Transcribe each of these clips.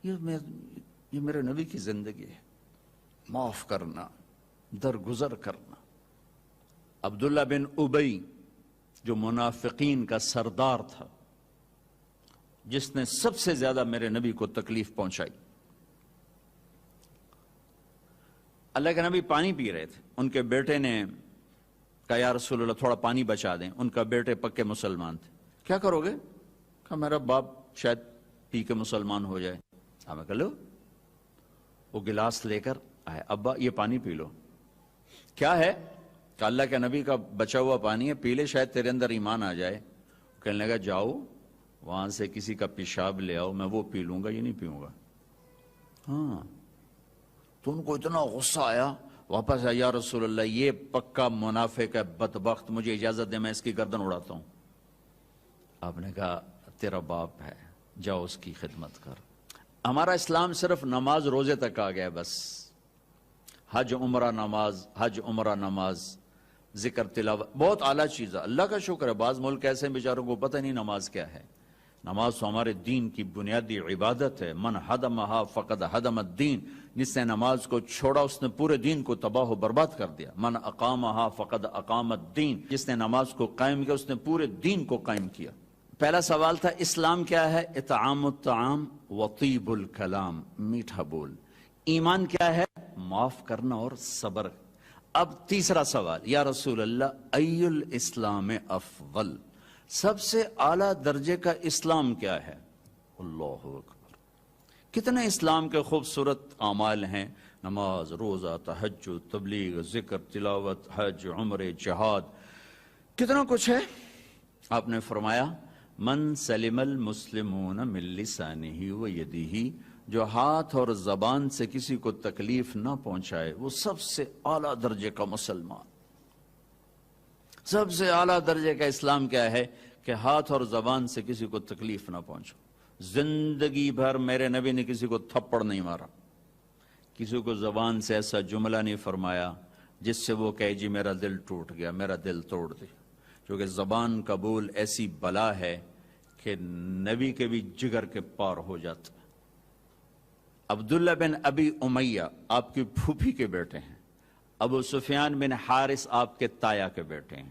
یہ میرے نبی کی زندگی ہے، معاف کرنا، درگزر کرنا۔ عبداللہ بن ابی جو منافقین کا سردار تھا، جس نے سب سے زیادہ میرے نبی کو تکلیف پہنچائی، اللہ کے نبی پانی پی رہے تھے، ان کے بیٹے نے کہا یا رسول اللہ تھوڑا پانی بچا دیں۔ ان کا بیٹے پکے مسلمان تھے۔ کیا کرو گے؟ کہا میرا باپ شاید پی کے مسلمان ہو جائے۔ ہمیں کہا لو، وہ گلاس لے کر آئے، ابا یہ پانی پی لو۔ کیا ہے؟ کہ اللہ کے نبی کا بچا ہوا پانی ہے، پی لے شاید تیرے اندر ایمان آ جائے۔ کہنے لگا جاؤ وہاں سے کسی کا پیشاب لے آؤ، میں وہ پی لوں گا، یہ نہیں پیوں گا۔ ہاں تو ان کو اتنا غصہ آیا، واپس آیا، یا رسول اللہ یہ پکا منافق ہے، بدبخت، مجھے اجازت دے میں اس کی گردن اڑاتا ہوں۔ آپ نے کہا تیرا باپ ہے، جاؤ اس کی خدمت کر۔ ہمارا اسلام صرف نماز روزے تک آ گیا، بس حج عمرہ نماز، حج عمرہ نماز، ذکر تلاوت بہت اعلیٰ چیز ہے، اللہ کا شکر ہے۔ بعض ملک ایسے بیچاروں کو پتہ نہیں نماز کیا ہے۔ نماز تو ہمارے دین کی بنیادی عبادت ہے۔ من حدمہا فقد حدم الدین، جس نے نماز کو چھوڑا اس نے پورے دین کو تباہ و برباد کر دیا۔ من اقامہا فقد اقام الدین، جس نے نماز کو قائم کیا اس نے پورے دین کو قائم کیا۔ پہلا سوال تھا اسلام کیا ہے؟ اطعام الطعام وطیب الکلام، میٹھا بول۔ ایمان کیا ہے؟ معاف کرنا اور صبر۔ اب تیسرا سوال، یا رسول اللہ ای الاسلام افضل، سب سے اعلیٰ درجے کا اسلام کیا ہے؟ اللہ اکبر، کتنے اسلام کے خوبصورت اعمال ہیں، نماز، روزہ، تہجد، تبلیغ، ذکر، تلاوت، حج، عمرے، جہاد، کتنا کچھ ہے۔ آپ نے فرمایا من سلم المسلمون من لسانہ و یدہ، جو ہاتھ اور زبان سے کسی کو تکلیف نہ پہنچائے وہ سب سے اعلیٰ درجے کا مسلمان۔ سب سے اعلیٰ درجے کا اسلام کیا ہے؟ کہ ہاتھ اور زبان سے کسی کو تکلیف نہ پہنچو۔ زندگی بھر میرے نبی نے کسی کو تھپڑ نہیں مارا، کسی کو زبان سے ایسا جملہ نہیں فرمایا جس سے وہ کہے جی میرا دل ٹوٹ گیا، میرا دل توڑ دے۔ کیونکہ زبان کا بول ایسی بلا ہے کہ نبی کے بھی جگر کے پار ہو جاتا۔ عبداللہ بن ابی امیہ آپ کی پھوپھی کے بیٹے ہیں، ابو سفیان بن حارث آپ کے تایا کے بیٹے ہیں،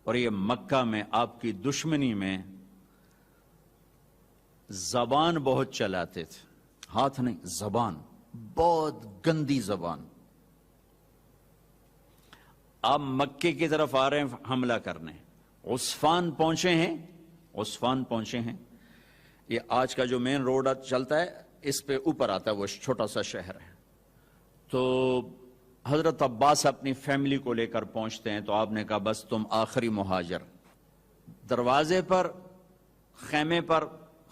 اور یہ مکہ میں آپ کی دشمنی میں زبان بہت چلاتے تھے، ہاتھ نہیں، زبان، بہت گندی زبان۔ آپ مکے کی طرف آ رہے ہیں حملہ کرنے، عسفان پہنچے ہیں، یہ آج کا جو مین روڈ چلتا ہے اس پہ اوپر آتا ہے، وہ چھوٹا سا شہر ہے۔ تو حضرت عباس اپنی فیملی کو لے کر پہنچتے ہیں، تو آپ نے کہا بس تم آخری مہاجر۔ دروازے پر، خیمے پر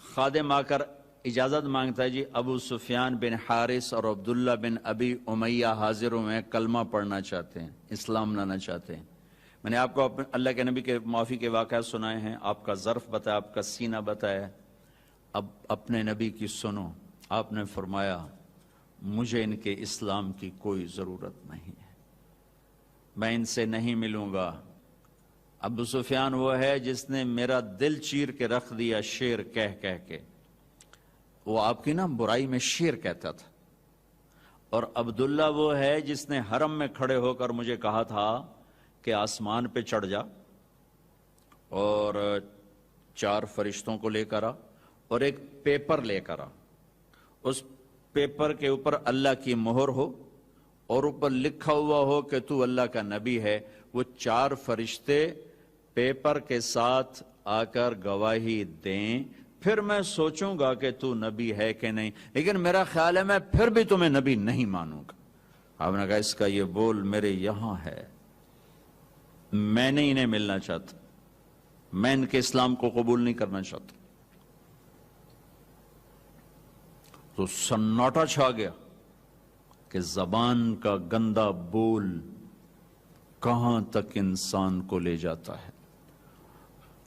خادم آ کر اجازت مانگتا ہے، جی ابو سفیان بن حارث اور عبداللہ بن ابی امیہ حاضر ہوئے، کلمہ پڑھنا چاہتے ہیں، اسلام لانا چاہتے ہیں۔ میں نے آپ کو اللہ کے نبی کے معافی کے واقعات سنائے ہیں، آپ کا ظرف بتایا، آپ کا سینہ بتایا، اب اپنے نبی کی سنو۔ آپ نے فرمایا مجھے ان کے اسلام کی کوئی ضرورت نہیں ہے، میں ان سے نہیں ملوں گا۔ ابو سفیان وہ ہے جس نے میرا دل چیر کے رکھ دیا شیر کہہ کے، وہ آپ کی نا برائی میں شیر کہتا تھا۔ اور عبداللہ وہ ہے جس نے حرم میں کھڑے ہو کر مجھے کہا تھا کہ آسمان پہ چڑھ جا اور 4 فرشتوں کو لے کر آ اور ایک پیپر لے کر آ، اس پیپر کے اوپر اللہ کی مہر ہو اور اوپر لکھا ہوا ہو کہ تو اللہ کا نبی ہے۔ وہ 4 فرشتے پیپر کے ساتھ آ کر گواہی دیں، پھر میں سوچوں گا کہ تو نبی ہے کہ نہیں، لیکن میرا خیال ہے میں پھر بھی تمہیں نبی نہیں مانوں گا۔ آپ نے کہا اس کا یہ بول میرے یہاں ہے، میں نہیں انہیں ملنا چاہتا، میں ان کے اسلام کو قبول نہیں کرنا چاہتا۔ تو سناٹا چھا گیا کہ زبان کا گندا بول کہاں تک انسان کو لے جاتا ہے۔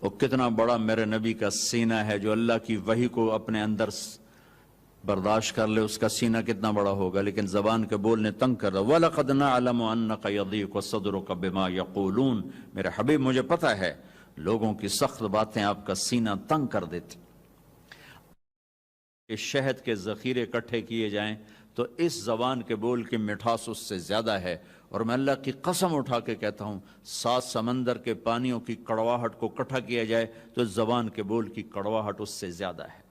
اور کتنا بڑا میرے نبی کا سینہ ہے، جو اللہ کی وحی کو اپنے اندر برداشت کر لے، اس کا سینہ کتنا بڑا ہوگا، لیکن زبان کے بول نے تنگ کر رہا۔ وَلَقَدْ نَعْلَمُ أَنَّكَ يَضِيقُ صَدْرُكَ بِمَا يَقُولُونَ، میرے حبیب مجھے پتہ ہے لوگوں کی سخت باتیں آپ کا سینہ تنگ کر دیتی۔ کہ شہد کے ذخیرے اکٹھے کیے جائیں تو اس زبان کے بول کی مٹھاس اس سے زیادہ ہے، اور میں اللہ کی قسم اٹھا کے کہتا ہوں 7 سمندر کے پانیوں کی کڑواہٹ کو اکٹھا کیا جائے تو اس زبان کے بول کی کڑواہٹ اس سے زیادہ ہے۔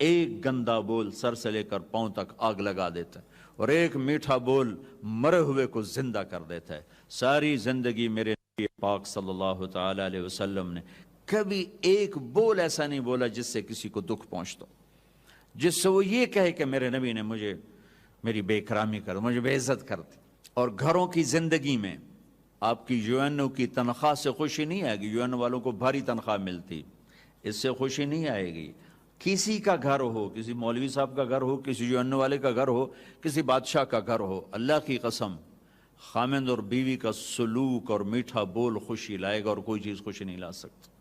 ایک گندا بول سر سے لے کر پاؤں تک آگ لگا دیتا ہے، اور ایک میٹھا بول مرے ہوئے کو زندہ کر دیتا ہے۔ ساری زندگی میرے نبی پاک صلی اللہ تعالی علیہ وسلم نے کبھی ایک بول ایسا نہیں بولا جس سے کسی کو دکھ پہنچتا، جس سے وہ یہ کہے کہ میرے نبی نے مجھے میری بے اکرامی کر، مجھے بے عزت کر دی۔ اور گھروں کی زندگی میں آپ کی یو این او کی تنخواہ سے خوشی نہیں آئے گی، یو این او والوں کو بھاری تنخواہ ملتی، اس سے خوشی نہیں آئے گی۔ کسی کا گھر ہو، کسی مولوی صاحب کا گھر ہو، کسی یو این او والے کا گھر ہو، کسی بادشاہ کا گھر ہو، اللہ کی قسم خامند اور بیوی کا سلوک اور میٹھا بول خوشی لائے گا، اور کوئی چیز خوشی نہیں لا سکتی۔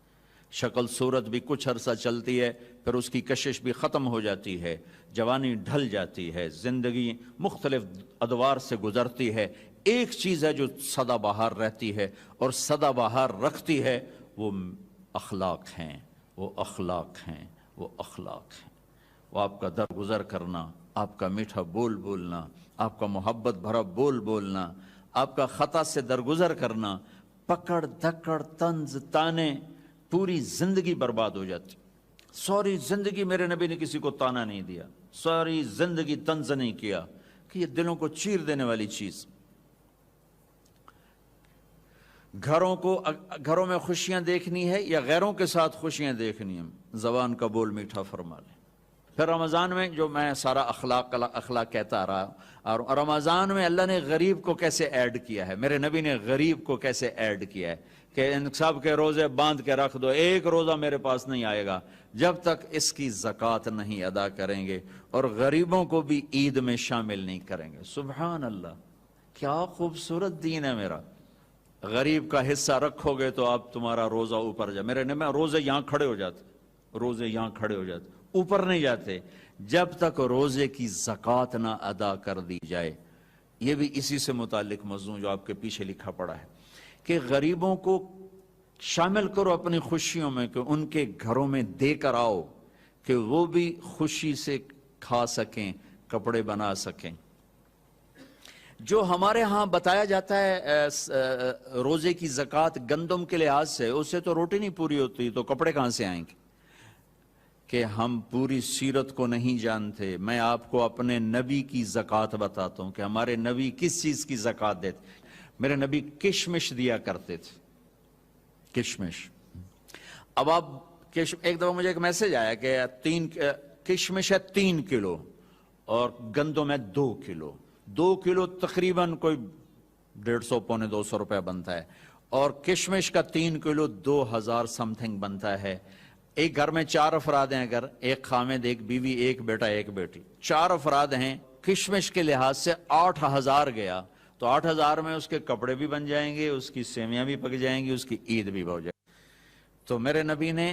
شکل صورت بھی کچھ عرصہ چلتی ہے، پھر اس کی کشش بھی ختم ہو جاتی ہے، جوانی ڈھل جاتی ہے، زندگی مختلف ادوار سے گزرتی ہے۔ ایک چیز ہے جو سدا بہار رہتی ہے اور سدا بہار رکھتی ہے، وہ اخلاق ہیں، وہ اخلاق ہیں، وہ اخلاق ہیں۔ وہ آپ کا درگزر کرنا، آپ کا میٹھا بول بولنا، آپ کا محبت بھرا بول بولنا، آپ کا خطا سے درگزر کرنا، پکڑ دھکڑ طنز تانے، پوری زندگی برباد ہو جاتی۔ ساری زندگی میرے نبی نے کسی کو تانا نہیں دیا، ساری زندگی طنز نہیں کیا، کہ یہ دلوں کو چیر دینے والی چیز۔ گھروں میں خوشیاں دیکھنی ہے یا غیروں کے ساتھ خوشیاں دیکھنی ہیں، زبان کا بول میٹھا فرما لیں۔ پھر رمضان میں جو میں سارا اخلاق کہتا آ رہا، اور رمضان میں اللہ نے غریب کو کیسے ایڈ کیا ہے، میرے نبی نے غریب کو کیسے ایڈ کیا ہے کہ ان سب کے روزے باندھ کے رکھ دو، ایک روزہ میرے پاس نہیں آئے گا جب تک اس کی زکوٰۃ نہیں ادا کریں گے، اور غریبوں کو بھی عید میں شامل نہیں کریں گے۔ سبحان اللہ، کیا خوبصورت دین ہے میرا۔ غریب کا حصہ رکھو گے تو آپ تمہارا روزہ اوپر جائے۔ میرے نبی روزے یہاں کھڑے ہو جاتے، روزے یہاں کھڑے ہو جاتے، اوپر نہیں جاتے جب تک روزے کی زکوٰۃ نہ ادا کر دی جائے۔ یہ بھی اسی سے متعلق موضوع جو آپ کے پیچھے لکھا پڑا ہے کہ غریبوں کو شامل کرو اپنی خوشیوں میں، کہ ان کے گھروں میں دے کر آؤ کہ وہ بھی خوشی سے کھا سکیں، کپڑے بنا سکیں۔ جو ہمارے ہاں بتایا جاتا ہے روزے کی زکوٰۃ گندم کے لحاظ سے، اس سے تو روٹی نہیں پوری ہوتی، تو کپڑے کہاں سے آئیں گے؟ کہ ہم پوری سیرت کو نہیں جانتے۔ میں آپ کو اپنے نبی کی زکوٰۃ بتاتا ہوں کہ ہمارے نبی کس چیز کی زکوٰۃ دیتے۔ میرے نبی کشمش دیا کرتے تھے، کشمش۔ اب آپ ایک دفعہ مجھے ایک میسج آیا کہ کشمش ہے 3 کلو اور گندم ہے 2 کلو، 2 کلو تقریباً کوئی 150 پونے 200 روپے بنتا ہے، اور کشمش کا 3 کلو 2000 سم تھنگ بنتا ہے۔ ایک گھر میں 4 افراد ہیں، اگر ایک خامد، ایک بیوی، ایک بیٹا، ایک بیٹی، 4 افراد ہیں، کشمش کے لحاظ سے 8000 گیا، تو 8000 میں اس کے کپڑے بھی بن جائیں گے، اس کی سیویاں بھی پک جائیں گی، اس کی عید بھی ہو جائے گی۔ تو میرے نبی نے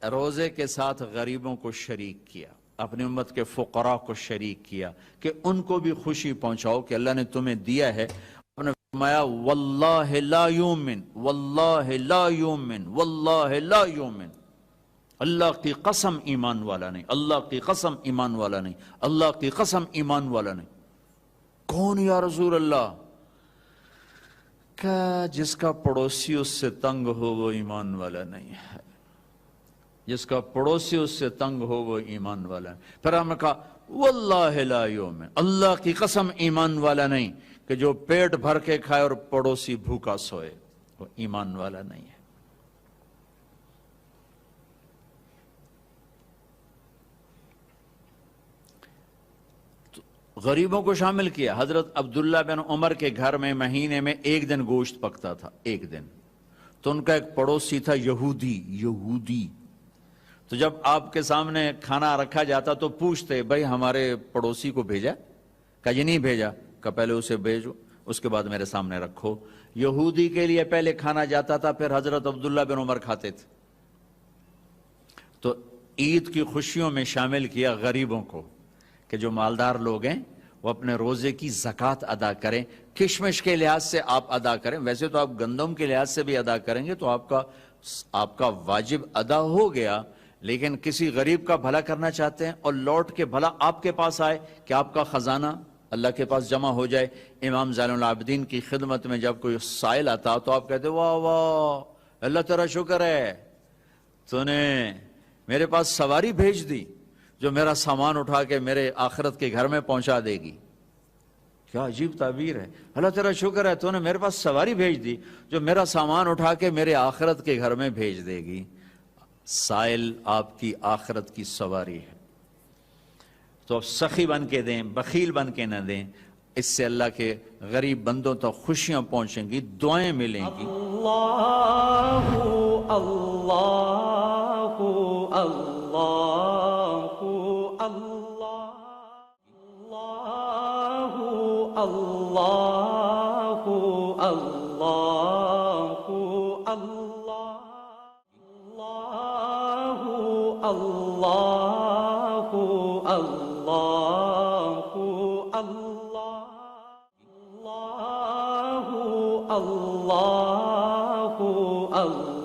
روزے کے ساتھ غریبوں کو شریک کیا، اپنی امت کے فقراء کو شریک کیا کہ ان کو بھی خوشی پہنچاؤ کہ اللہ نے تمہیں دیا ہے۔ آپ نے فرمایا واللہ لا یومن، واللہ لا یومن، واللہ لا یومن، اللہ کی قسم ایمان والا نہیں، اللہ کی قسم ایمان والا نہیں، اللہ کی قسم ایمان والا نہیں۔ کون یا رسول اللہ؟ کہ جس کا پڑوسی اس سے تنگ ہو وہ ایمان والا نہیں ہے، جس کا پڑوسی اس سے تنگ ہو وہ ایمان والا ہے۔ پھر ہم نے کہا واللہ لا یومن، اللہ کی قسم ایمان والا نہیں، کہ جو پیٹ بھر کے کھائے اور پڑوسی بھوکا سوئے وہ ایمان والا نہیں ہے۔ غریبوں کو شامل کیا۔ حضرت عبداللہ بن عمر کے گھر میں مہینے میں 1 دن گوشت پکتا تھا، 1 دن۔ تو ان کا ایک پڑوسی تھا یہودی۔ تو جب آپ کے سامنے کھانا رکھا جاتا تو پوچھتے بھائی ہمارے پڑوسی کو بھیجا؟ کہا یہ نہیں بھیجا۔ کہ پہلے اسے بھیجو، اس کے بعد میرے سامنے رکھو۔ یہودی کے لیے پہلے کھانا جاتا تھا، پھر حضرت عبداللہ بن عمر کھاتے تھے۔ تو عید کی خوشیوں میں شامل کیا غریبوں کو کہ جو مالدار لوگ ہیں وہ اپنے روزے کی زکوٰۃ ادا کریں۔ کشمش کے لحاظ سے آپ ادا کریں، ویسے تو آپ گندم کے لحاظ سے بھی ادا کریں گے تو آپ کا واجب ادا ہو گیا، لیکن کسی غریب کا بھلا کرنا چاہتے ہیں اور لوٹ کے بھلا آپ کے پاس آئے کہ آپ کا خزانہ اللہ کے پاس جمع ہو جائے. امام زین العابدین کی خدمت میں جب کوئی سائل آتا تو آپ کہتے واہ واہ اللہ تیرا شکر ہے تو نے میرے پاس سواری بھیج دی جو میرا سامان اٹھا کے میرے آخرت کے گھر میں پہنچا دے گی. کیا عجیب تعبیر ہے. اللہ تیرا شکر ہے تو نے میرے پاس سواری بھیج دی جو میرا سامان اٹھا کے میرے آخرت کے گھر میں بھیج دے گی. سائل آپ کی آخرت کی سواری ہے. تو اب سخی بن کے دیں, بخیل بن کے نہ دیں. اس سے اللہ کے غریب بندوں تک خوشیاں پہنچیں گی, دعائیں ملیں گی. اللہ اللہ اللہ اللہ اللہ اللہ اللہ اللہ اللہ اللہ